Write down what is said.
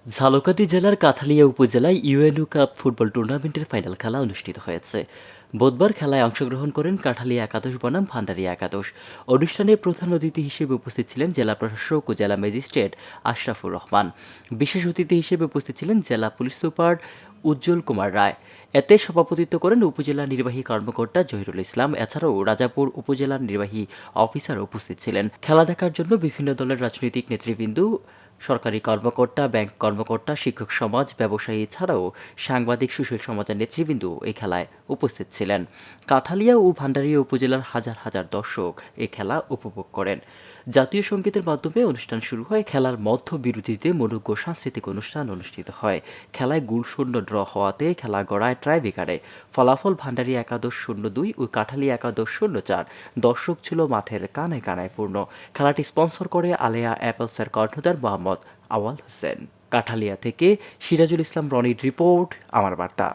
ঝালকাঠি জেলার কাঠালিয়া উপজেলায় UNO cup football টুর্নামেন্টের ফাইনাল খেলা অনুষ্ঠিত হয়েছে। বুধবার খেলায় অংশগ্রহণ করেন কাঠালিয়া একাদশ বনাম ভান্ডারিয়া একাদশ। অনুষ্ঠানে প্রধান অতিথি হিসেবে উপস্থিত ছিলেন জেলা প্রশাসক ও জেলা ম্যাজিস্ট্রেট আশরাফুর রহমান। বিশেষ অতিথি হিসেবে উপস্থিত ছিলেন জেলা পুলিশ সুপার উজ্জ্বল কুমার রায়। এতে সভাপতিত্ব করেন উপজেলা নির্বাহী কর্মকর্তা জহিরুল ইসলাম। এছাড়াও রাজাপুর উপজেলার নির্বাহী অফিসার উপস্থিত ছিলেন। খেলা দেখার জন্য বিভিন্ন দলের রাজনৈতিক নেতৃবৃন্দ, সরকারি কর্মকর্তা, ব্যাংক কর্মকর্তা, শিক্ষক সমাজ, ব্যবসায়ী ছাড়াও সাংবাদিক, সুশীল সমাজের নেতৃবৃন্দ এই খেলায় উপস্থিত ছিলেন। কাঠালিয়া ও ভান্ডারিয়া উপজেলার হাজার হাজার দর্শক এই খেলা উপভোগ করেন। জাতীয় সংগীতের মাধ্যমে অনুষ্ঠান শুরু হয়। খেলার মধ্য বিরতিতে মনোজ্ঞ সাংস্কৃতিক অনুষ্ঠান অনুষ্ঠিত হয়। খেলায় গোলশূন্য ড্র হওয়াতে খেলা গড়ায় ট্রাইব্রেকারে। ফলাফল ভান্ডারিয়া একাদশ ০-২ ও কাঠালিয়া একাদশ ০-৪। দর্শক ছিল মাঠের কানায় কানায় পূর্ণ। খেলাটি স্পন্সর করে আলেয়া অ্যাপলসের কর্ণধার মোহাম্মদ আওয়াল হোসেন। কাঠালিয়া থেকে সিরাজুল ইসলাম রনির রিপোর্ট, আমার বার্তা।